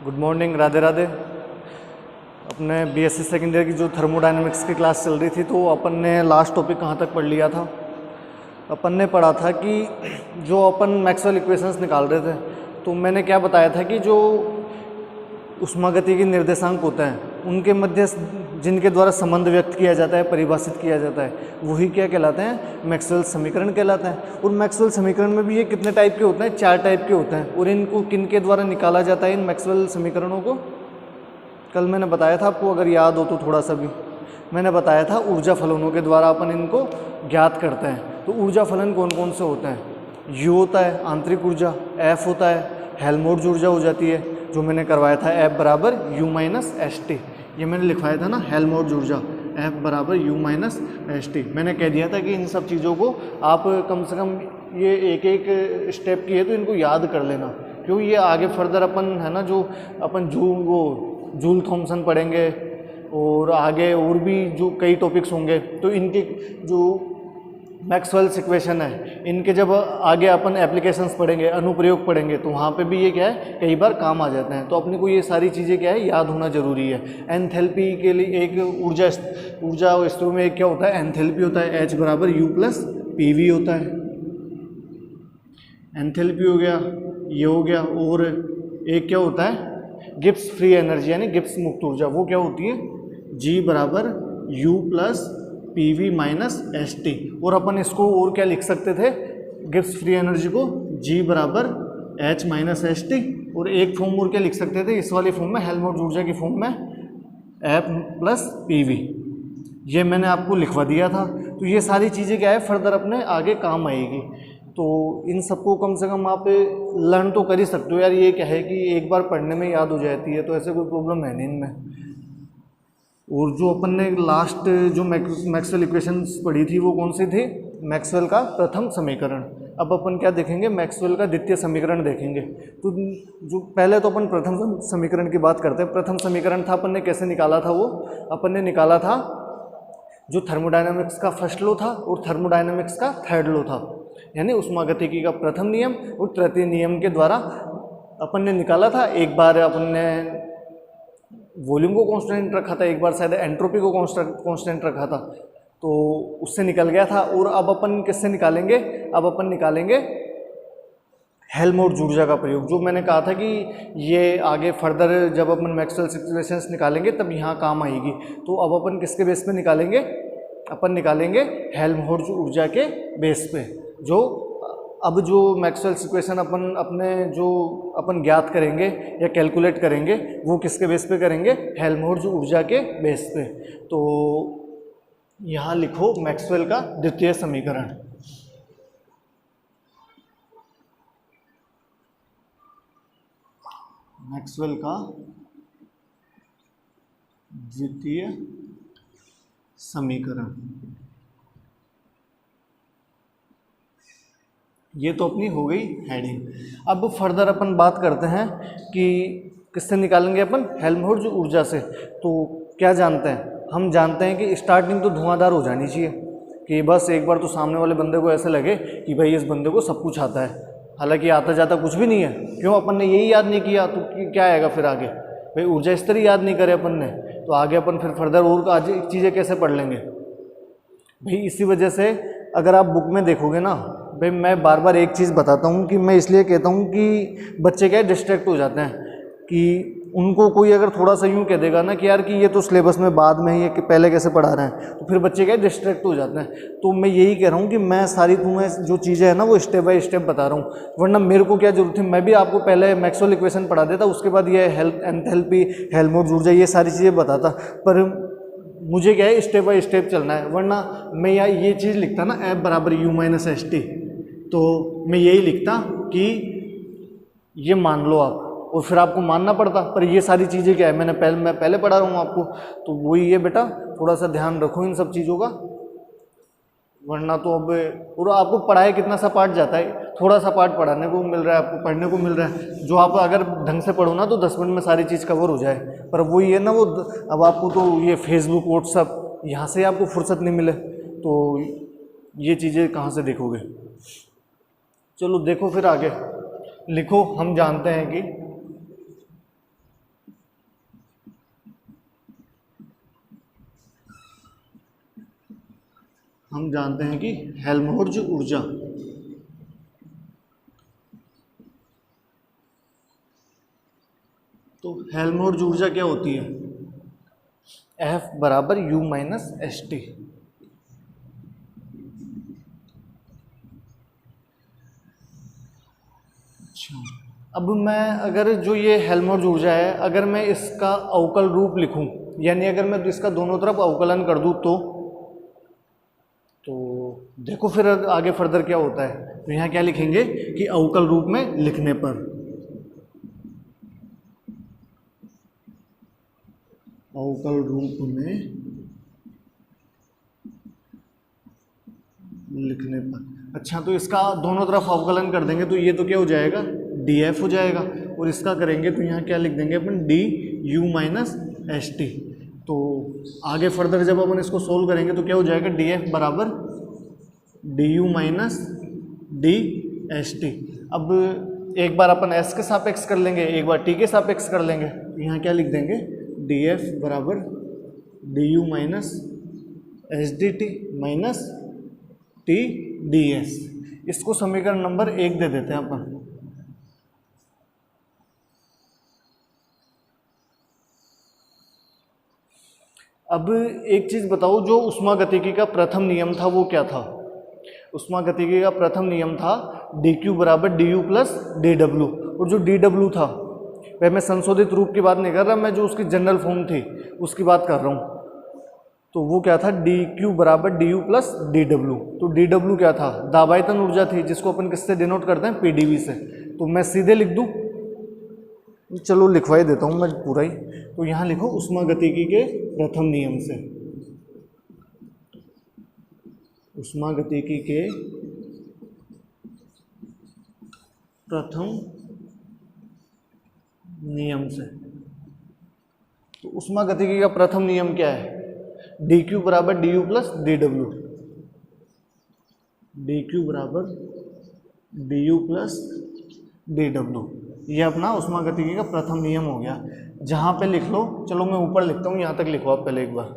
Good morning, Radhe Radhe. अपने BSc second year की जो थर्मोडायनेमिक्स की क्लास चल रही थी, तो अपन ने लास्ट टॉपिक कहाँ तक पढ़ लिया था? अपन ने पढ़ा था कि जो अपन मैक्सवेल इक्वेशंस निकाल रहे थे, तो मैंने क्या बताया था कि जो ऊष्मागतिकी निर्देशांक होते हैं उनके मध्य जिनके द्वारा संबंध व्यक्त किया जाता है, परिभाषित किया जाता है, वही क्या कहलाते हैं? मैक्सवेल समीकरण कहलाते हैं। और मैक्सवेल समीकरण में भी ये कितने टाइप के होते हैं? 4 टाइप के होते हैं। और इनको किन के द्वारा निकाला जाता है, इन मैक्सवेल समीकरणों को? कल मैंने बताया था आपको, अगर याद हो तो थोड़ा सा भी मैंने बताया था, ऊर्जा फलनों के द्वारा अपन इनको ज्ञात करते हैं। तो ऊर्जा फलन कौन कौन से होते हैं? यू होता है आंतरिक ऊर्जा, एफ होता है हेल्महोल्ट्ज़ ऊर्जा हो जाती है, जो मैंने करवाया था एफ बराबर यू माइनस एस टी, ये मैंने लिखवाया था ना, हेल्महोल्ट्ज़ ऊर्जा एफ बराबर यू माइनस एस टी। मैंने कह दिया था कि इन सब चीज़ों को आप कम से कम ये एक एक स्टेप की है तो इनको याद कर लेना, क्योंकि ये आगे फर्दर अपन है ना, जो अपन जूल थॉमसन पढ़ेंगे और आगे और भी जो कई टॉपिक्स होंगे, तो इनके जो मैक्सवेल्स इक्वेशन है, इनके जब आगे अपन एप्लीकेशंस पढ़ेंगे, अनुप्रयोग पढ़ेंगे, तो वहाँ पे भी ये क्या है, कई बार काम आ जाते हैं। तो अपने को ये सारी चीज़ें क्या है, याद होना जरूरी है। एंथैल्पी के लिए एक ऊर्जा स्तर में एक क्या होता है? एंथैल्पी होता है, एच बराबर यू प्लस पी वी होता है। एंथैल्पी हो गया, ये हो गया। और एक क्या होता है? गिब्स फ्री एनर्जी यानी गिब्स मुक्त ऊर्जा, वो क्या होती है? जी बराबर you plus P V minus S T. और अपन इसको और क्या लिख सकते थे? गिब्स फ्री एनर्जी को जी बराबर एच माइनस एस टी। और एक फॉर्म और क्या लिख सकते थे इस वाली फॉर्म में, हेल्महोल्ट्ज़ ऊर्जा की फॉर्म में, एफ प्लस पी वी। ये मैंने आपको लिखवा दिया था। तो ये सारी चीज़ें क्या है, फर्दर अपने आगे काम आएगी। तो इन सबको कम से कम आप लर्न तो कर ही सकते हो यार। ये क्या है कि एक बार पढ़ने में याद हो जाती है, तो ऐसे कोई प्रॉब्लम है नहीं इनमें। और जो अपन ने लास्ट जो मैक्सवेल इक्वेशंस पढ़ी थी, वो कौन सी थी? मैक्सवेल का प्रथम समीकरण। अब अपन क्या देखेंगे? मैक्सवेल का द्वितीय समीकरण देखेंगे। तो जो पहले तो अपन प्रथम समीकरण की बात करते हैं। प्रथम समीकरण था, अपन ने कैसे निकाला था? वो अपन ने निकाला था जो थर्मोडायनामिक्स का फर्स्ट लॉ था और थर्मोडायनामिक्स का थर्ड लॉ था, यानी ऊष्मागतिकी का प्रथम नियम और तृतीय नियम के द्वारा अपन ने निकाला था। एक बार अपन ने वॉल्यूम को कांस्टेंट रखा था, एक बार शायद एंट्रोपी को कांस्टेंट रखा था, तो उससे निकल गया था। और अब अपन किससे निकालेंगे? अब अपन निकालेंगे हेल्महोल्ट्ज़ ऊर्जा का प्रयोग। जो मैंने कहा था कि ये आगे फर्दर जब अपन मैक्सवेल इक्वेशंस निकालेंगे तब यहाँ काम आएगी। तो अब अपन किसके बेस पे निकालेंगे? अपन निकालेंगे हेल्महोल्ट्ज़ ऊर्जा के बेस पे। जो अब जो मैक्सवेल्स इक्वेशन अपन ज्ञात करेंगे या कैलकुलेट करेंगे, वो किसके बेस पे करेंगे? हेल्महोल्ट्ज़ ऊर्जा के बेस पे। तो यहाँ लिखो मैक्सवेल का द्वितीय समीकरण। मैक्सवेल का द्वितीय समीकरण, ये तो अपनी हो गई हेडिंग। अब फर्दर अपन बात करते हैं कि किससे निकालेंगे अपन? हेल्महोल्ट्ज़ ऊर्जा से। तो क्या जानते हैं? हम जानते हैं कि स्टार्टिंग तो धुआंधार हो जानी चाहिए, कि बस एक बार तो सामने वाले बंदे को ऐसे लगे कि भाई इस बंदे को सब कुछ आता है, हालांकि आता जाता कुछ भी नहीं है। क्यों? अपन ने यही याद नहीं किया, तो क्या आएगा फिर आगे? भाई ऊर्जा स्तर ही याद नहीं करे अपन ने, तो आगे अपन फिर फर्दर और आज चीज़ें कैसे पढ़ लेंगे भाई? इसी वजह से अगर आप बुक में देखोगे ना भाई, मैं बार बार एक चीज़ बताता हूँ कि मैं इसलिए कहता हूँ कि बच्चे क्या डिस्ट्रैक्ट हो जाते हैं, कि उनको कोई अगर थोड़ा सा यूँ कह देगा ना कि यार कि ये तो सिलेबस में बाद में ही है, कि पहले कैसे पढ़ा रहे हैं, तो फिर बच्चे क्या डिस्ट्रैक्ट हो जाते हैं। तो मैं यही कह रहा हूँ कि मैं सारी तुम्हें जो चीज़ें हैं ना वो स्टेप बाय स्टेप बता रहा हूँ, वरना मेरे को क्या जरूरत है, मैं भी आपको पहले मैक्सवेल इक्वेशन पढ़ा देता, उसके बाद ये एंथैल्पी, हेल्महोल्ट्ज़ ऊर्जा, ये सारी चीज़ें बताता। पर मुझे क्या है, स्टेप बाय स्टेप चलना है, वरना मैं यहाँ ये चीज़ लिखता ना एफ बराबर यू माइनस एस टी, तो मैं यही लिखता कि ये मान लो आप, और फिर आपको मानना पड़ता। पर ये सारी चीज़ें क्या है, मैं पहले पढ़ा रहा हूँ आपको, तो वही है बेटा, थोड़ा सा ध्यान रखो इन सब चीज़ों का। वरना तो अब और आपको पढ़ाए कितना सा पार्ट जाता है, थोड़ा सा पार्ट पढ़ाने को मिल रहा है, आपको पढ़ने को मिल रहा है, जो आप अगर ढंग से पढ़ो ना तो 10 मिनट में सारी चीज़ कवर हो जाए। पर वो ये ना वो अब आपको तो ये फेसबुक व्हाट्सअप यहाँ से आपको फुर्सत नहीं मिले तो ये चीज़ें कहाँ से देखोगे। चलो देखो फिर आगे लिखो। हम जानते हैं कि हेल्महोल्ट्ज़ ऊर्जा तो हेल्महोल्ट्ज़ ऊर्जा क्या होती है, F बराबर U माइनस एस टी। अच्छा, अब मैं अगर जो ये हेल्महोल्ट्ज़ ऊर्जा है अगर मैं इसका अवकल रूप लिखूं, यानी अगर मैं इसका दोनों तरफ अवकलन कर दूं तो देखो फिर आगे फर्दर क्या होता है। तो यहाँ क्या लिखेंगे कि अवकल रूप में लिखने पर, अवकल रूप में लिखने पर। अच्छा, तो इसका दोनों तरफ अवकलन कर देंगे तो ये तो क्या हो जाएगा, df हो जाएगा। और इसका करेंगे तो यहाँ क्या लिख देंगे अपन, du माइनस एस टी। तो आगे फर्दर जब अपन इसको सोल्व करेंगे तो क्या हो जाएगा, df बराबर du minus D S T. अब एक बार अपन s के सापेक्ष कर लेंगे, एक बार t के सापेक्ष कर लेंगे। तो यहाँ क्या लिख देंगे, df बराबर du minus S D t minus T d S. इसको समीकरण नंबर 1 दे देते हैं अपन। अब एक चीज़ बताओ, जो ऊष्मागतिकी का प्रथम नियम था वो क्या था। ऊष्मागतिकी का प्रथम नियम था dq बराबर du प्लस dw। और जो dw था वह मैं संशोधित रूप की बात नहीं कर रहा, मैं जो उसकी जनरल फॉर्म थी उसकी बात कर रहा हूँ। तो वो क्या था, dq बराबर du प्लस dw। तो dw क्या था, दाबायतन ऊर्जा थी, जिसको अपन किससे डिनोट करते हैं, pdv से। तो मैं सीधे लिख दूँ, चलो लिखवा ही देता हूँ मैं पूरा ही। तो यहाँ लिखो ऊष्मागतिकी के प्रथम नियम से, ऊष्मागतिकी के प्रथम नियम से। तो ऊष्मागतिकी का प्रथम नियम क्या है, dq बराबर du प्लस dw। dq बराबर du प्लस dw, ये अपना ऊष्मागतिकी का प्रथम नियम हो गया। जहाँ पे लिख लो, चलो मैं ऊपर लिखता हूँ, यहाँ तक लिखो आप पहले एक बार,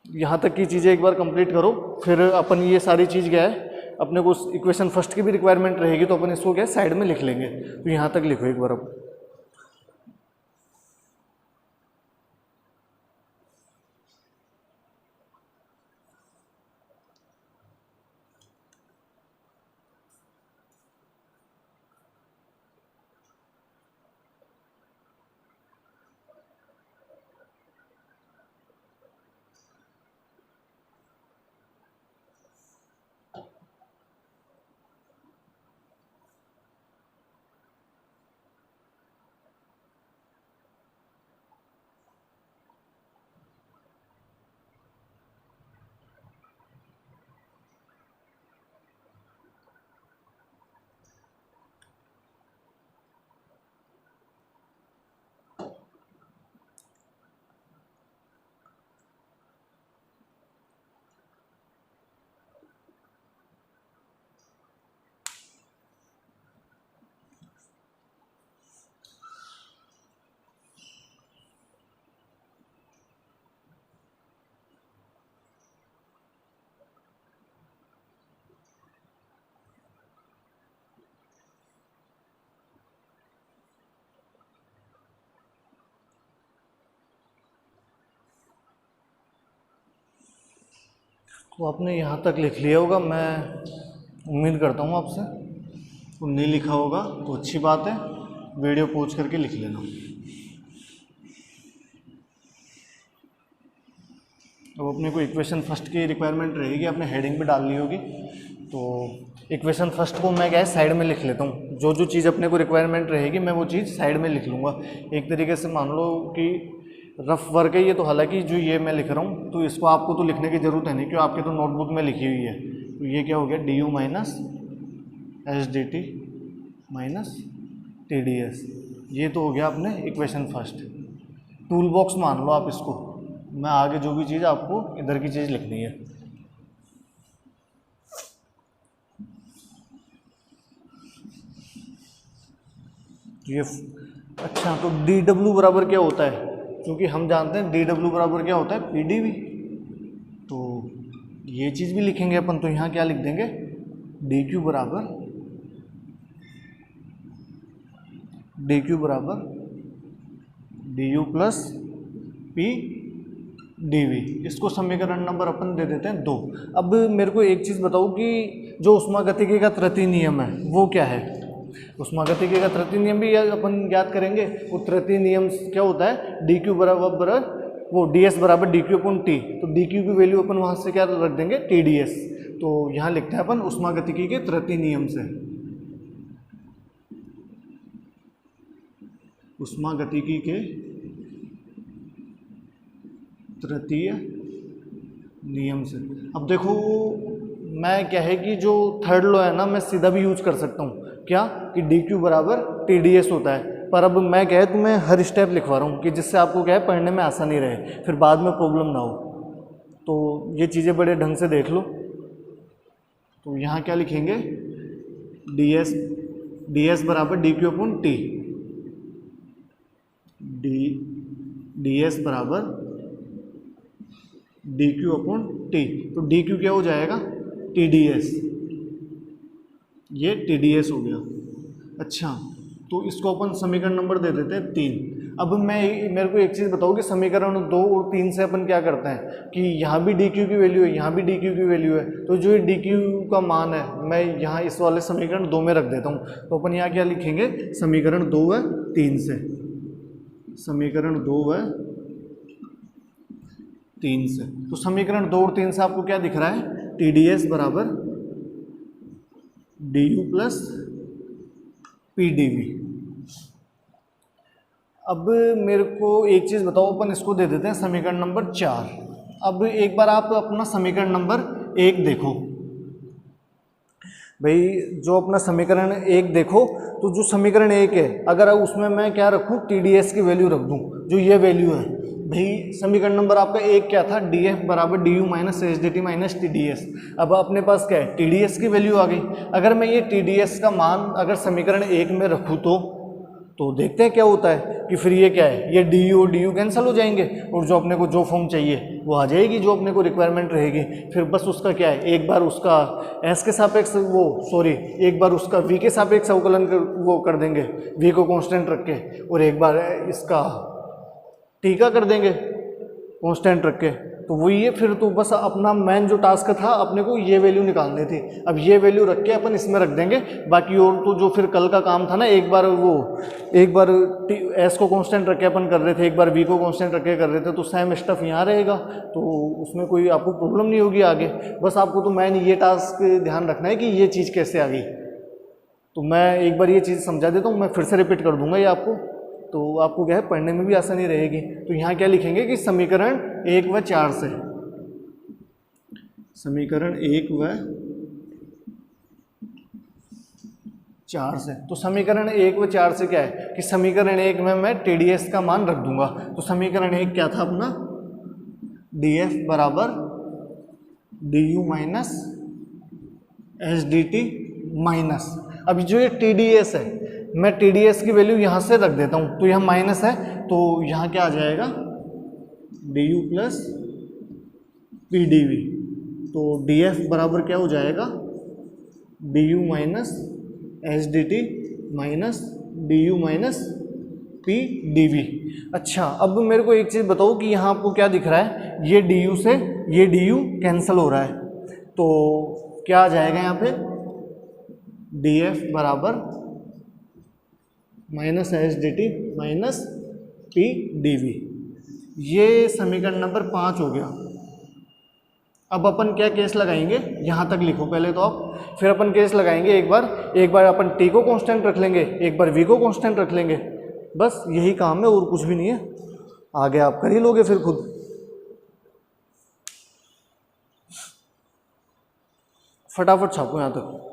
यहाँ तक की चीज़ें एक बार कंप्लीट करो। फिर अपन ये सारी चीज़ क्या है, अपने को इक्वेशन फर्स्ट की भी रिक्वायरमेंट रहेगी तो अपन इसको क्या है साइड में लिख लेंगे। तो यहाँ तक लिखो एक बार अब। तो आपने यहाँ तक लिख लिया होगा, मैं उम्मीद करता हूँ आपसे। तो नहीं लिखा होगा तो अच्छी बात है, वीडियो पॉज करके लिख लेना। अब अपने को इक्वेशन फर्स्ट की रिक्वायरमेंट रहेगी, आपने हेडिंग पे डाल ली होगी। तो इक्वेशन फर्स्ट को मैं क्या है साइड में लिख लेता हूँ, जो चीज़ अपने को रिक्वायरमेंट रहेगी मैं वो चीज़ साइड में लिख लूँगा। एक तरीके से मान लो कि रफ वर्क है ये, तो हालांकि जो ये मैं लिख रहा हूँ तो इसको आपको तो लिखने की ज़रूरत है नहीं, क्योंकि आपके तो नोटबुक में लिखी हुई है। तो ये क्या हो गया, D u minus h d t minus T d S. ये तो हो गया अपने इक्वेशन फर्स्ट। टूल बॉक्स मान लो आप इसको, मैं आगे जो भी चीज़ आपको इधर की चीज़ लिखनी है। ये अच्छा, तो डी डब्ल्यू बराबर क्या होता है, क्योंकि हम जानते हैं डी डब्ल्यू बराबर क्या होता है, पी डी वी। तो ये चीज़ भी लिखेंगे अपन, तो यहाँ क्या लिख देंगे, डी क्यू बराबर d u plus p D v. इसको समीकरण नंबर अपन दे देते हैं 2। अब मेरे को एक चीज़ बताओ कि जो उष्मागतिकी का तृतीय नियम है वो क्या है। उष्मागतिकी का तृतीय नियम भी अपन याद करेंगे। वो तृतीय नियम क्या होता है, डी क्यू बराबर वो डी एस बराबर डी क्यू अपॉन टी। तो डी क्यू की वैल्यू अपन वहाँ से क्या रख देंगे, टी डी एस। तो यहाँ लिखते हैं अपन उष्मागतिकी के तृतीय नियम से, उष्मागतिकी के तृतीय नियम से। अब देखो मैं क्या है कि जो थर्ड लॉ है ना, मैं सीधा भी यूज कर सकता हूँ, क्या कि डी क्यू बराबर टी डी एस होता है। पर अब मैं क्या है तुम्हें हर स्टेप लिखवा रहा हूँ कि जिससे आपको क्या है पढ़ने में आसानी रहे, फिर बाद में प्रॉब्लम ना हो। तो ये चीज़ें बड़े ढंग से देख लो। तो यहाँ क्या लिखेंगे, डी एस बराबर D Q upon T, d s बराबर डी क्यू अपॉन टी। तो डी क्यू क्या हो जाएगा, टी डी एस, ये टी डी एस हो गया। अच्छा, तो इसको अपन समीकरण नंबर दे देते हैं 3। अब मेरे को एक चीज़ बताओ कि समीकरण 2 और 3 से अपन क्या करते हैं कि यहाँ भी डी क्यू की वैल्यू है, यहाँ भी डी क्यू की वैल्यू है। तो जो डी क्यू का मान है मैं यहाँ इस वाले समीकरण 2 में रख देता हूँ। तो अपन यहाँ क्या लिखेंगे, समीकरण 2 व 3 से, समीकरण 2 व 3 से। तो समीकरण 2 और 3 से आपको क्या दिख रहा है, टी डी एस बराबर d u plus p D we. अब मेरे को एक चीज़ बताओ, अपन इसको दे देते हैं समीकरण नंबर 4। अब एक बार आप अपना समीकरण नंबर 1 देखो भाई, जो अपना समीकरण 1 देखो, तो जो समीकरण 1 है अगर उसमें मैं क्या रखूँ, टी डी एस की वैल्यू रख दूँ, जो ये वैल्यू है भाई। समीकरण नंबर आपका 1 क्या था, डी एफ बराबर d u minus h d t minus T d S. अब अपने पास क्या है, टी डी एस की वैल्यू आ गई। अगर मैं ये टी डी एस का मान अगर समीकरण 1 में रखूँ तो देखते हैं क्या होता है कि फिर ये क्या है, ये डी यू कैंसिल हो जाएंगे और जो अपने को जो फॉर्म चाहिए वो आ जाएगी, जो अपने को रिक्वायरमेंट रहेगी। फिर बस उसका क्या है, एक बार उसका एस के सापेक्ष एक बार उसका वी के सापेक्ष अवकलन वो कर देंगे, वी को कांस्टेंट रख के, और एक बार इसका टी का कर देंगे कांस्टेंट रख के। तो वही है, फिर तो बस अपना मेन जो टास्क था अपने को ये वैल्यू निकालनी थी। अब ये वैल्यू रख के अपन इसमें रख देंगे। बाकी और तो जो फिर कल का काम था ना, एक बार एस को कांस्टेंट रख के अपन कर रहे थे, एक बार वी को कांस्टेंट रख के कर रहे थे, तो सेम स्टफ यहाँ रहेगा, तो उसमें कोई आपको प्रॉब्लम नहीं होगी आगे। बस आपको तो मेन ये टास्क ध्यान रखना है कि ये चीज़ कैसे आ गई। तो मैं एक बार ये चीज़ समझा देता हूँ, मैं फिर से रिपीट कर दूंगा ये आपको, तो आपको क्या है पढ़ने में भी आसानी रहेगी। तो यहाँ क्या लिखेंगे कि समीकरण 1 व 4 से, समीकरण 1 व 4 से, तो समीकरण 1 व 4 से क्या है कि समीकरण 1 में मैं टी डी एस का मान रख दूंगा। तो समीकरण 1 क्या था अपना, डी एफ बराबर d u minus h d t minus, अभी जो ये टी डी एस है मैं टी डी एस की वैल्यू यहाँ से रख देता हूँ, तो यहाँ माइनस है, तो यहाँ क्या आ जाएगा, d u plus p D v. तो डी एफ बराबर क्या हो जाएगा, d u minus h d t minus d u minus P D we. अच्छा, अब मेरे को एक चीज़ बताओ कि यहाँ आपको क्या दिख रहा है, ये डी यू से ये डी यू कैंसिल हो रहा है, तो क्या आ जाएगा यहाँ पे, डी एफ बराबर minus h d t minus P D v. ये समीकरण नंबर 5 हो गया। अब अपन क्या केस लगाएंगे, यहाँ तक लिखो पहले तो आप, फिर अपन केस लगाएंगे एक बार अपन टी को कांस्टेंट रख लेंगे, एक बार वी को कांस्टेंट रख लेंगे, बस यही काम है और कुछ भी नहीं है। आगे आप कर ही लोगे फिर खुद। फटाफट छापो यहाँ तक।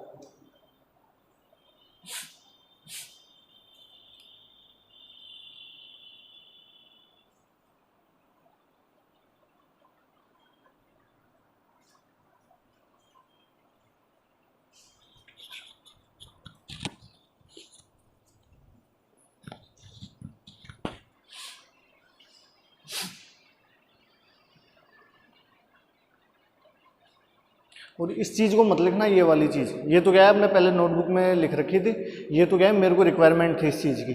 और इस चीज़ को मत लिखना, ये वाली चीज़, ये तो क्या है, आपने पहले नोटबुक में लिख रखी थी, ये तो क्या है मेरे को रिक्वायरमेंट थी इस चीज़ की,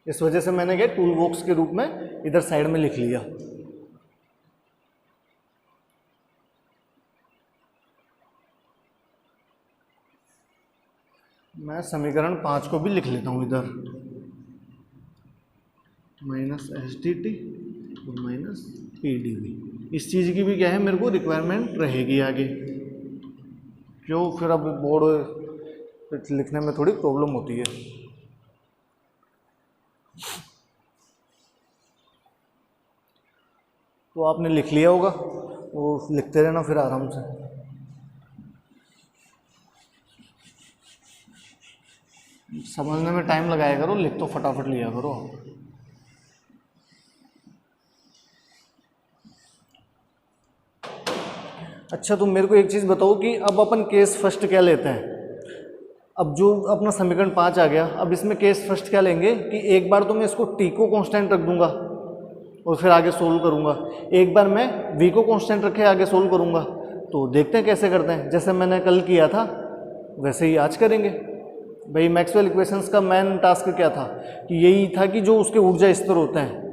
इस वजह से मैंने क्या टूल बॉक्स के रूप में इधर साइड में लिख लिया। मैं समीकरण 5 को भी लिख लेता हूँ इधर, माइनस एस डी टी और माइनस पी डी वी। इस चीज़ की भी क्या है मेरे को रिक्वायरमेंट रहेगी आगे, क्यों फिर अब बोर्ड लिखने में थोड़ी प्रॉब्लम होती है। तो आपने लिख लिया होगा, वो लिखते रहना फिर आराम से। समझने में टाइम लगाया करो, लिख तो फटाफट लिया करो। अच्छा, तो मेरे को एक चीज़ बताओ कि अब अपन केस फर्स्ट क्या लेते हैं। अब जो अपना समीकरण 5 आ गया, अब इसमें केस फर्स्ट क्या लेंगे कि एक बार तो मैं इसको टी को कांस्टेंट रख दूंगा और फिर आगे सोल्व करूंगा, एक बार मैं वी को कांस्टेंट रखे आगे सोल्व करूंगा। तो देखते हैं कैसे करते हैं, जैसे मैंने कल किया था वैसे ही आज करेंगे। भाई मैक्सवेल इक्वेशंस का मेन टास्क क्या था कि यही था कि जो उसके ऊर्जा स्तर होते हैं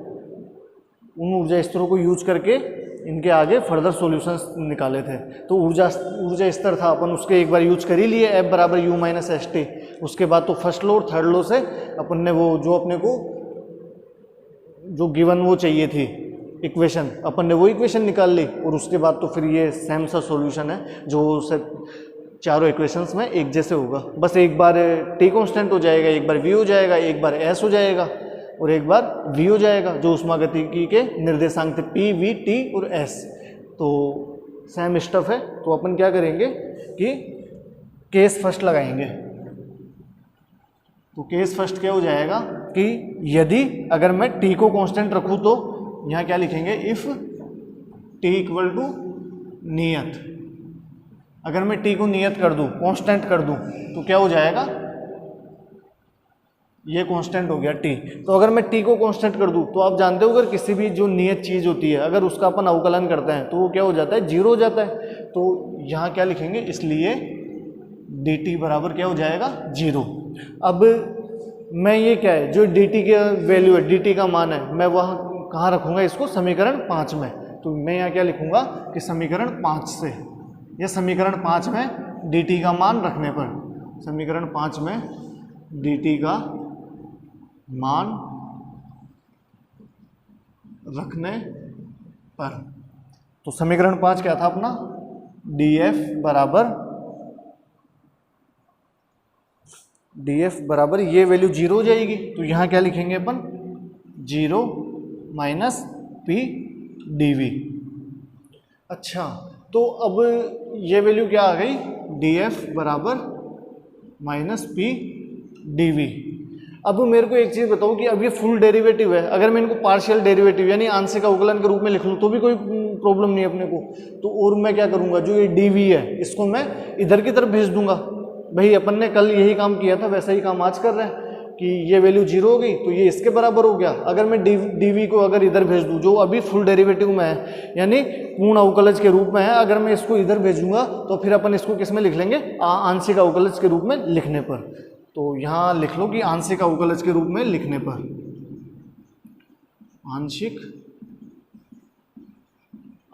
उन ऊर्जा स्तरों को यूज करके इनके आगे फर्दर सॉल्यूशंस निकाले थे। तो ऊर्जा स्तर था अपन उसके एक बार यूज कर ही लिए, F बराबर U माइनस एस टी। उसके बाद तो फर्स्ट लॉ और थर्ड लॉ से अपन ने वो जो अपने को जो गिवन वो चाहिए थी इक्वेशन, अपन ने वो इक्वेशन निकाल ली और उसके बाद तो फिर ये सेम सा सॉल्यूशन है जो से चारों इक्वेशंस में एक जैसे होगा। बस एक बार टी कांस्टेंट हो जाएगा, एक बार वी हो जाएगा, एक बार एस हो जाएगा और एक बार वी हो जाएगा, जो ऊष्मागतिकी के निर्देशांक थे पी वी टी और एस। तो सेम स्टफ है। तो अपन क्या करेंगे कि केस फर्स्ट लगाएंगे। तो केस फर्स्ट क्या हो जाएगा कि यदि अगर मैं टी को कांस्टेंट रखूं तो यहाँ क्या लिखेंगे, इफ टी इक्वल टू नियत। अगर मैं टी को नियत कर दूं, कांस्टेंट कर दूं, तो क्या हो जाएगा, ये कांस्टेंट हो गया टी। तो अगर मैं टी को कांस्टेंट कर दूं तो आप जानते हो अगर किसी भी जो नियत चीज होती है अगर उसका अपन अवकलन करते हैं तो वो क्या हो जाता है, जीरो हो जाता है। तो यहाँ क्या लिखेंगे, इसलिए डी टी बराबर क्या हो जाएगा, जीरो। अब मैं ये क्या है जो डी टी का वैल्यू है, डी टी का मान है, मैं वहाँ कहाँ रखूँगा इसको, समीकरण 5 में। तो मैं यहाँ क्या लिखूँगा कि समीकरण 5 से, या समीकरण 5 में डी टी का मान रखने पर, समीकरण 5 में डी टी का मान रखने पर। तो समीकरण 5 क्या था अपना, डी एफ बराबर ये वैल्यू जीरो हो जाएगी। तो यहाँ क्या लिखेंगे अपन, zero minus P D we. अच्छा, तो अब ये वैल्यू क्या आ गई, डी एफ बराबर माइनस पी डी वी। अब मेरे को एक चीज़ बताओ कि अब ये फुल डेरिवेटिव है, अगर मैं इनको पार्शियल डेरिवेटिव यानी आंशिक अवकलन के रूप में लिख लूँ तो भी कोई प्रॉब्लम नहीं है अपने को। तो और मैं क्या करूँगा, जो ये डी वी है इसको मैं इधर की तरफ भेज दूंगा। भाई अपन ने कल यही काम किया था, वैसा ही काम आज कर रहे हैं कि ये वैल्यू जीरो हो गई तो ये इसके बराबर हो गया। अगर मैं डी वी को अगर इधर भेज दूँ जो अभी फुल डेरिवेटिव में है यानी पूर्ण अवकलज के रूप में है, अगर मैं इसको इधर भेजूंगा तो फिर अपन इसको किस में लिख लेंगे, आंशिक अवकलज के रूप में लिखने पर। तो यहाँ लिख लो कि आंशिक अवकलज के रूप में लिखने पर, आंशिक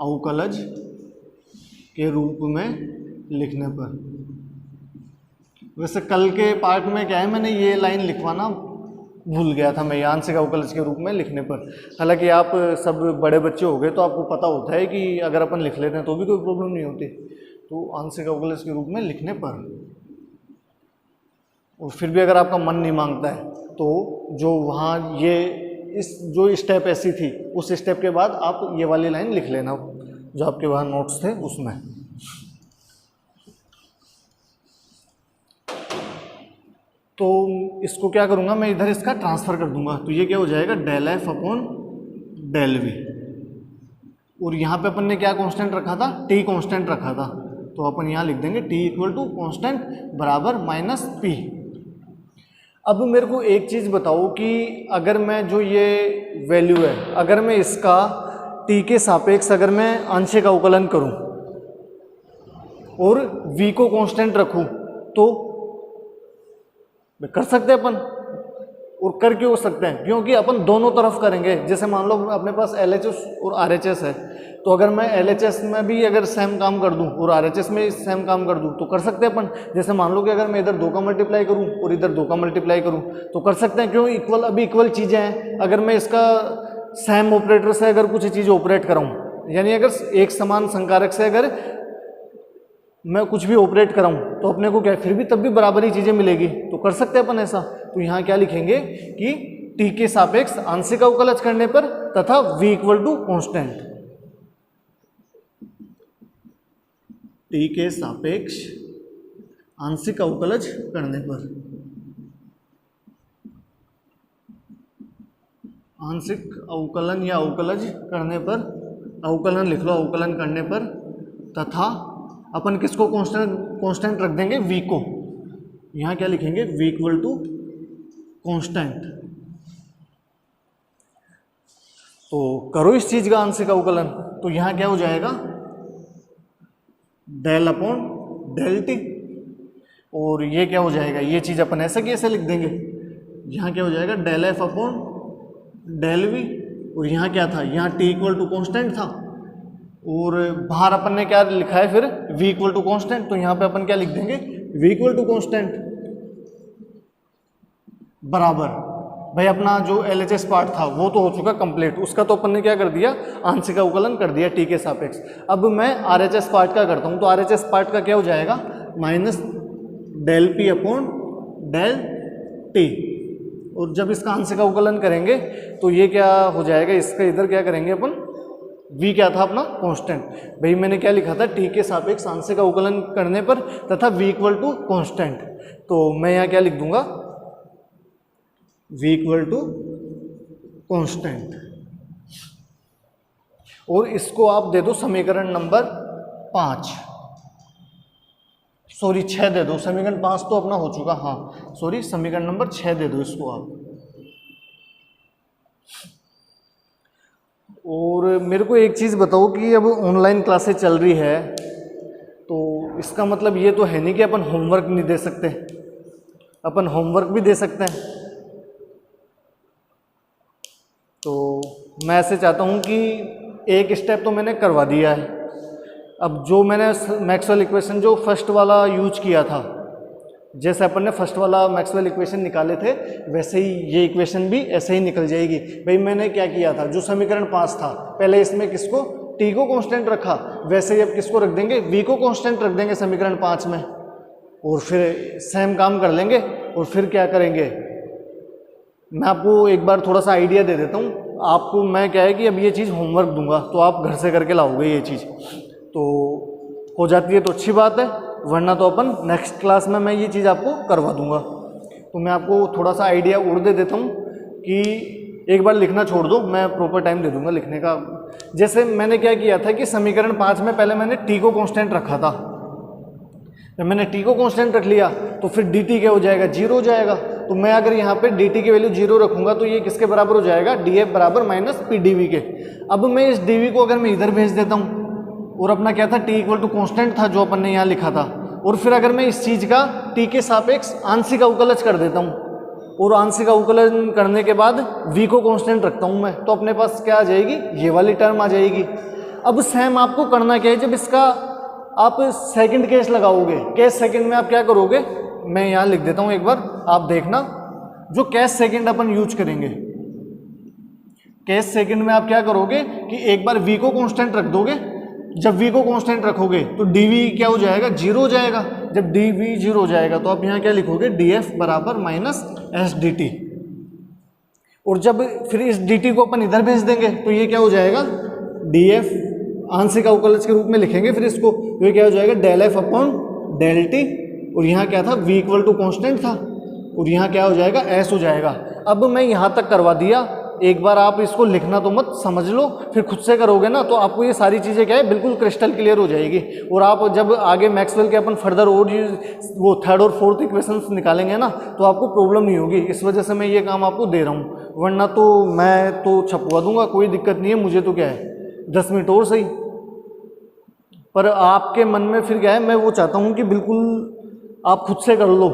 अवकलज के रूप में लिखने पर। वैसे कल के पार्ट में क्या है, मैंने ये लाइन लिखवाना भूल गया था मैं, ये आंशिक अवकलज के रूप में लिखने पर। हालांकि आप सब बड़े बच्चे हो गए तो आपको पता होता है कि अगर अपन लिख लेते हैं तो भी कोई प्रॉब्लम नहीं होती। तो आंशिक अवकलज के रूप में लिखने पर, और फिर भी अगर आपका मन नहीं मांगता है तो जो वहाँ ये इस जो स्टेप ऐसी थी उस स्टेप के बाद आप ये वाली लाइन लिख लेना जो आपके वहाँ नोट्स थे उसमें। तो इसको क्या करूँगा मैं, इधर इसका ट्रांसफ़र कर दूंगा, तो ये क्या हो जाएगा del f upon del v. और यहाँ पे अपन ने क्या कांस्टेंट रखा था, टी कांस्टेंट रखा था, तो अपन यहाँ लिख देंगे टी इक्वल टू कांस्टेंट बराबर माइनस पी। अब मेरे को एक चीज़ बताओ कि अगर मैं जो ये वैल्यू है, अगर मैं इसका टी के सापेक्ष अगर मैं आंशिक अवकलन करूँ और v को कांस्टेंट रखूँ तो कर सकते हैं अपन, और कर क्यों सकते हैं, क्योंकि अपन दोनों तरफ करेंगे। जैसे मान लो अपने पास LHS और RHS है, तो अगर मैं LHS में भी अगर सेम काम कर दूं और RHS में सेम काम कर दूं तो कर सकते हैं अपन। जैसे मान लो कि अगर मैं इधर 2 का मल्टीप्लाई करूं और इधर 2 का मल्टीप्लाई करूं तो कर सकते हैं, क्यों इक्वल, अभी इक्वल चीज़ें हैं। अगर मैं इसका सेम ऑपरेटर से अगर कुछ चीज़ ऑपरेट कराऊँ, यानी अगर एक समान संकारक से अगर मैं कुछ भी ऑपरेट कराऊँ तो अपने को क्या फिर भी तब भी बराबर ही चीज़ें मिलेगी, तो कर सकते हैं अपन ऐसा। तो यहाँ क्या लिखेंगे कि टी के सापेक्ष आंशिक अवकलज करने पर तथा v equal to constant, t के सापेक्ष आंशिक अवकलज करने पर, आंशिक अवकलन या अवकलज करने पर, अवकलन लिख लो, अवकलन करने पर तथा अपन किसको कांस्टेंट रख देंगे, v को। यहाँ क्या लिखेंगे v इक्वल टू कांस्टेंट। तो करो इस चीज का आंशिक अवकलन, तो यहाँ क्या हो जाएगा डेल अपॉन डेल टी, और ये क्या हो जाएगा, ये चीज अपन ऐसे की ऐसे लिख देंगे। यहाँ क्या हो जाएगा del f upon del v, और यहाँ क्या था, यहाँ टी इक्वल टू कांस्टेंट था, और बाहर अपन ने क्या लिखा है फिर v इक्वल टू कॉन्स्टेंट, तो यहाँ पे अपन क्या लिख देंगे v इक्वल टू कॉन्स्टेंट बराबर, भाई अपना जो LHS पार्ट था वो तो हो चुका कंप्लीट, उसका तो अपन ने क्या कर दिया आंशिक अवकलन कर दिया टी के सापेक्ष। अब मैं RHS पार्ट का करता हूँ, तो RHS पार्ट का क्या हो जाएगा minus del p upon del t, और जब इसका आंशिक अवकलन करेंगे तो ये क्या हो जाएगा, इसका इधर क्या करेंगे अपन, v क्या था अपना कांस्टेंट, भाई मैंने क्या लिखा था t के सापेक्ष आंशिक अवकलन करने पर तथा v इक्वल टू कांस्टेंट, तो मैं यहाँ क्या लिख दूंगा v इक्वल टू कांस्टेंट, और इसको आप दे दो समीकरण नंबर 5, सॉरी 6 दे दो, समीकरण 5 तो अपना हो चुका, हाँ सॉरी समीकरण नंबर 6 दे दो इसको आप। और मेरे को एक चीज़ बताओ कि अब ऑनलाइन क्लासेस चल रही है, तो इसका मतलब ये तो है नहीं कि अपन होमवर्क नहीं दे सकते, अपन होमवर्क भी दे सकते हैं। तो मैं ऐसे चाहता हूँ कि एक स्टेप तो मैंने करवा दिया है, अब जो मैंने मैक्सवेल इक्वेशन जो फर्स्ट वाला यूज किया था, जैसे अपन ने फर्स्ट वाला मैक्सवेल इक्वेशन निकाले थे वैसे ही ये इक्वेशन भी ऐसे ही निकल जाएगी। भाई मैंने क्या किया था, जो समीकरण 5 था पहले इसमें किसको t को कांस्टेंट रखा, वैसे ही अब किसको रख देंगे v को कांस्टेंट रख देंगे समीकरण 5 में, और फिर सेम काम कर लेंगे। और फिर क्या करेंगे, मैं आपको एक बार थोड़ा सा आइडिया दे देता हूँ आपको। मैं क्या है कि अब ये चीज़ होमवर्क दूंगा तो आप घर से करके लाओगे, ये चीज़ तो हो जाती है तो अच्छी बात है, वरना तो अपन नेक्स्ट क्लास में मैं ये चीज़ आपको करवा दूंगा। तो मैं आपको थोड़ा सा आइडिया और दे देता हूँ कि एक बार लिखना छोड़ दो, मैं प्रॉपर टाइम दे दूंगा लिखने का। जैसे मैंने क्या किया था कि समीकरण 5 में पहले मैंने t को कांस्टेंट रखा था, जब मैंने t को कांस्टेंट रख लिया तो फिर dt क्या हो जाएगा, 0 हो जाएगा। तो मैं अगर यहाँ पे dt की वैल्यू 0 रखूंगा तो ये किसके बराबर हो जाएगा, df बराबर माइनस पी dv के। अब मैं इस dv को अगर मैं इधर भेज देता हूँ, और अपना क्या था t इक्वल टू कॉन्स्टेंट था जो अपन ने यहाँ लिखा था, और फिर अगर मैं इस चीज़ का t के सापेक्ष आंशिक अवकलज कर देता हूँ, और आंशिक अवकलन करने के बाद v को कांस्टेंट रखता हूँ मैं, तो अपने पास क्या आ जाएगी, ये वाली टर्म आ जाएगी। अब सेम आपको करना क्या है, जब इसका आप सेकंड केस लगाओगे, केस सेकंड में आप क्या करोगे, मैं यहाँ लिख देता हूँ एक बार, आप देखना। जो केस सेकंड अपन यूज करेंगे, केस सेकंड में आप क्या करोगे कि एक बार v को कांस्टेंट रख दोगे। जब v को कांस्टेंट रखोगे तो dv क्या हो जाएगा, 0 हो जाएगा। जब dv 0 हो जाएगा तो आप यहाँ क्या लिखोगे, df बराबर माइनस एस dt। और जब फिर इस dt को अपन इधर भेज देंगे तो ये क्या हो जाएगा, df आंशिक अवकलज के रूप में लिखेंगे फिर इसको, तो ये क्या हो जाएगा del f upon del t, और यहाँ क्या था v इक्वल टू कॉन्स्टेंट था, और यहाँ क्या हो जाएगा s हो जाएगा। अब मैं यहाँ तक करवा दिया, एक बार आप इसको लिखना तो मत, समझ लो, फिर खुद से करोगे ना तो आपको ये सारी चीज़ें क्या है बिल्कुल क्रिस्टल क्लियर हो जाएगी। और आप जब आगे मैक्सवेल के अपन फर्दर और वो थर्ड और फोर्थ इक्वेशंस निकालेंगे ना तो आपको प्रॉब्लम नहीं होगी। इस वजह से मैं ये काम आपको दे रहा हूँ, वरना तो मैं तो छपवा दूंगा, कोई दिक्कत नहीं है, मुझे तो क्या है 10 मिनट और सही। पर आपके मन में फिर क्या है, मैं वो चाहता हूँ कि बिल्कुल आप खुद से कर लो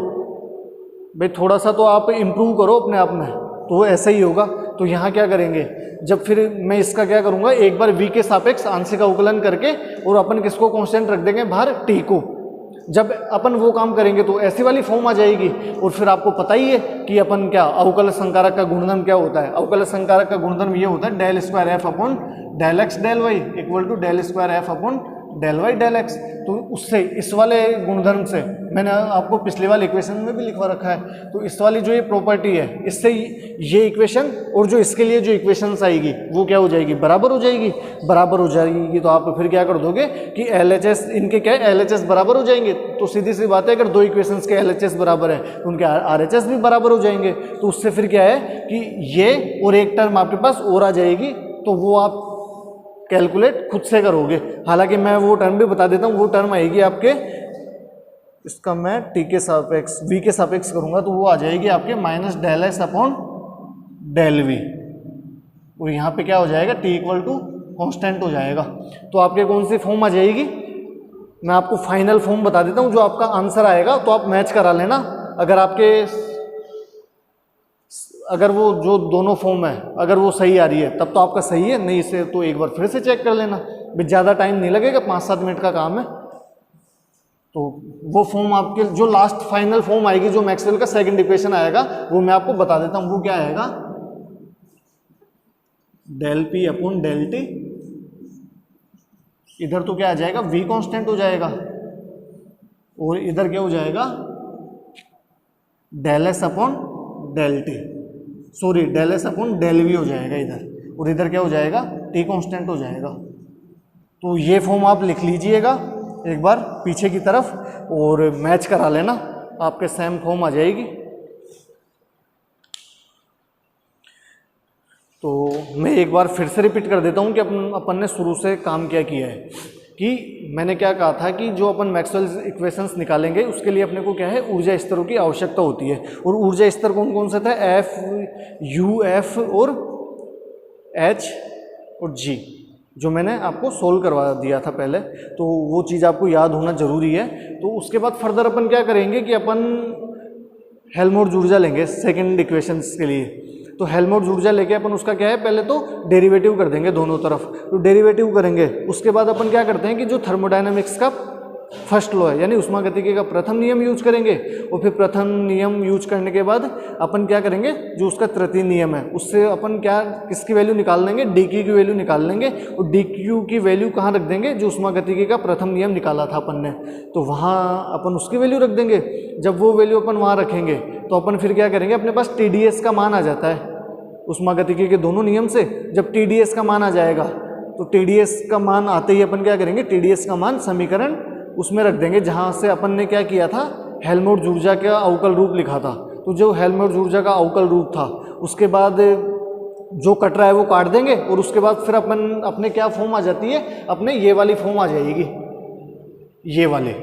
भाई, थोड़ा सा तो आप इम्प्रूव करो अपने आप में, तो ऐसा ही होगा। तो यहाँ क्या करेंगे, जब फिर मैं इसका क्या करूँगा, एक बार v के सापेक्ष आंशिक अवकलन करके और अपन किसको कांस्टेंट रख देंगे बाहर, t को। जब अपन वो काम करेंगे तो ऐसी वाली फॉर्म आ जाएगी। और फिर आपको पता ही है कि अपन क्या अवकल संकारक का गुणधर्म क्या होता है, अवकल संकारक का गुणधर्म ये होता है del square f upon del x del y equal to del square f upon del y del x. तो उससे इस वाले गुणधर्म से, मैंने आपको पिछले वाले इक्वेशन में भी लिखवा रखा है, तो इस वाली जो ये प्रॉपर्टी है, इससे ये इक्वेशन और जो इसके लिए जो इक्वेशंस आएगी वो क्या हो जाएगी, बराबर हो जाएगी। बराबर हो जाएगी तो आप फिर क्या कर दोगे कि LHS इनके क्या है, LHS बराबर हो जाएंगे। तो सीधी सी बात है, अगर दो इक्वेशंस के LHS बराबर है तो उनके RHS भी बराबर हो जाएंगे। तो उससे फिर क्या है कि ये और एक टर्म आपके पास और आ जाएगी, तो वो आप कैलकुलेट खुद से करोगे। हालांकि मैं वो टर्म भी बता देता हूँ, वो टर्म आएगी आपके, इसका मैं t के सापेक्ष v के सापेक्ष करूँगा तो वो आ जाएगी आपके minus del s upon del v, और यहाँ पे क्या हो जाएगा t इक्वल टू कॉन्स्टेंट हो जाएगा। तो आपके कौन सी फॉर्म आ जाएगी, मैं आपको फाइनल फॉर्म बता देता हूँ, जो आपका आंसर आएगा तो आप मैच करा लेना। अगर वो जो दोनों फॉर्म है अगर वो सही आ रही है तब तो आपका सही है, नहीं इसे तो एक बार फिर से चेक कर लेना, भी ज़्यादा टाइम नहीं लगेगा, 5-7 मिनट का काम है। तो वो फॉर्म आपके जो लास्ट फाइनल फॉर्म आएगी, जो मैक्सवेल का सेकंड इक्वेशन आएगा, वो मैं आपको बता देता हूँ, वो क्या आएगा, del p upon del t, इधर तो क्या आ जाएगा v कांस्टेंट हो जाएगा, और इधर क्या हो जाएगा del s upon del t, sorry del s upon del v हो जाएगा इधर, और इधर क्या हो जाएगा t कांस्टेंट हो जाएगा। तो ये फॉर्म आप लिख लीजिएगा एक बार पीछे की तरफ और मैच करा लेना, आपके सेम फॉर्म आ जाएगी। तो मैं एक बार फिर से रिपीट कर देता हूँ कि अपन ने शुरू से काम क्या किया है, कि मैंने क्या कहा था कि जो अपन मैक्सवेल इक्वेशंस निकालेंगे उसके लिए अपने को क्या है ऊर्जा स्तरों की आवश्यकता होती है। और ऊर्जा स्तर कौन कौन से थे, एफ, यू, एफ और एच और जी, जो मैंने आपको सोल्व करवा दिया था पहले, तो वो चीज़ आपको याद होना ज़रूरी है। तो उसके बाद फर्दर अपन क्या करेंगे कि अपन हेल्महोल्ट्ज़ ऊर्जा लेंगे सेकेंड इक्वेशंस के लिए। तो हेल्महोल्ट्ज़ ऊर्जा लेके अपन उसका क्या है, पहले तो डेरिवेटिव कर देंगे दोनों तरफ। तो डेरिवेटिव करेंगे, उसके बाद अपन क्या करते हैं कि जो थर्मोडायनामिक्स का फर्स्ट लॉ है यानी उष्मागतिकी का प्रथम नियम यूज करेंगे, और फिर प्रथम नियम यूज करने के बाद अपन क्या करेंगे, जो उसका तृतीय नियम है उससे अपन क्या किसकी वैल्यू निकाल लेंगे, डी क्यू की वैल्यू निकाल लेंगे। और डी क्यू की वैल्यू कहाँ रख देंगे, जो उष्मागतिकी का प्रथम नियम निकाला था अपन ने, तो वहाँ अपन उसकी वैल्यू रख देंगे। जब वो वैल्यू अपन वहाँ रखेंगे तो अपन फिर क्या करेंगे, अपने पास TdS का मान आ जाता है उष्मागतिकी के दोनों नियम से। जब TdS का मान आ जाएगा तो TdS का मान आते ही अपन क्या करेंगे, TdS का मान समीकरण उसमें रख देंगे जहाँ से अपन ने क्या किया था, हेल्महोल्ट्ज़ ऊर्जा का अवकल रूप लिखा था। तो जो हेल्महोल्ट्ज़ ऊर्जा का अवकल रूप था उसके बाद जो कट रहा है वो काट देंगे, और उसके बाद फिर अपन अपने क्या फॉर्म आ जाती है, अपने ये वाली फॉर्म आ जाएगी, ये वाले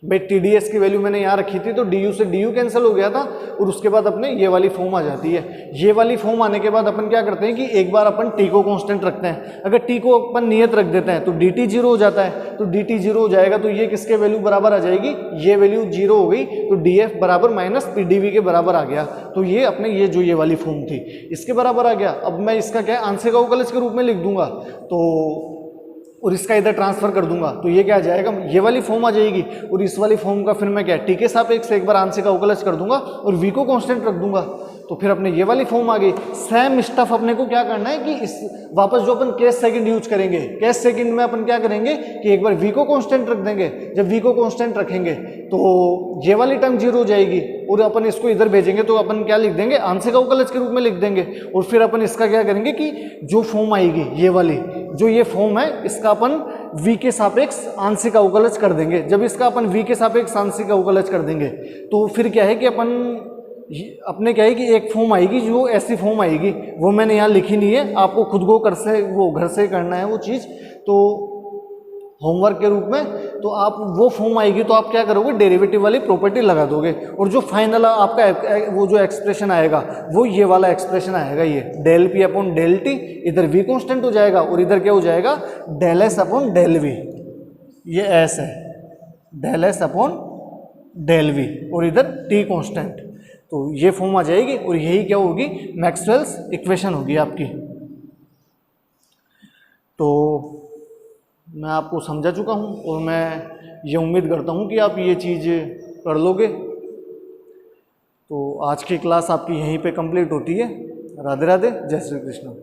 भाई TdS की वैल्यू मैंने यहाँ रखी थी तो du से du कैंसिल हो गया था, और उसके बाद अपने ये वाली फॉर्म आ जाती है। ये वाली फॉर्म आने के बाद अपन क्या करते हैं कि एक बार अपन t को कांस्टेंट रखते हैं। अगर t को अपन नियत रख देते हैं तो dt 0 हो जाता है, तो dt 0 हो जाएगा तो ये किसके वैल्यू बराबर आ जाएगी, ये वैल्यू 0 हो गई, तो df बराबर माइनस pdv के बराबर आ गया। तो ये अपने ये जो ये वाली फॉर्म थी इसके बराबर आ गया। अब मैं इसका क्या आंशिक अवकलज के रूप में लिख दूंगा, तो और इसका इधर ट्रांसफर कर दूंगा तो ये क्या आ जाएगा, ये वाली फॉर्म आ जाएगी। और इस वाली फॉर्म का फिर मैं क्या टी के सापेक्ष एक बार आंशिक अवकलज कर दूंगा और वी को कांस्टेंट रख दूंगा, तो फिर अपने ये वाली फॉर्म आ गई। सेम स्टफ अपने को क्या करना है कि इस वापस जो अपन केस सेकंड यूज करेंगे, केस सेकंड में अपन क्या करेंगे कि एक बार वी को कांस्टेंट रख देंगे। जब वी को कांस्टेंट रखेंगे तो ये वाली टर्म जीरो हो जाएगी और अपन इसको इधर भेजेंगे तो अपन क्या लिख देंगे, आंशिक अवकलज के रूप में लिख देंगे। और फिर अपन इसका क्या करेंगे कि जो फॉर्म आएगी ये वाली, जो ये फॉर्म है इसका अपन v के सापेक्ष आंशिक अवकलज कर देंगे। जब इसका अपन v के सापेक्ष आंशिक अवकलज कर देंगे तो फिर क्या है कि अपने क्या है कि एक फॉर्म आएगी जो ऐसी फॉर्म आएगी, वो मैंने यहाँ लिखी नहीं है, आपको खुद को घर से करना है वो चीज़, तो होमवर्क के रूप में। तो आप वो फॉर्म आएगी तो आप क्या करोगे, डेरिवेटिव वाली प्रॉपर्टी लगा दोगे और जो फाइनल आपका वो जो एक्सप्रेशन आएगा वो ये वाला एक्सप्रेशन आएगा, ये del p upon del t, इधर वी कांस्टेंट हो जाएगा और इधर क्या हो जाएगा, del s upon del v, ये एस है, del s upon del v और इधर टी कांस्टेंट, तो ये फॉर्म आ जाएगी और यही क्या होगी, मैक्सवेल्स इक्वेशन होगी आपकी। तो मैं आपको समझा चुका हूँ और मैं ये उम्मीद करता हूँ कि आप ये चीज़ कर लोगे। तो आज की क्लास आपकी यहीं पे कंप्लीट होती है। राधे राधे, जय श्री कृष्ण।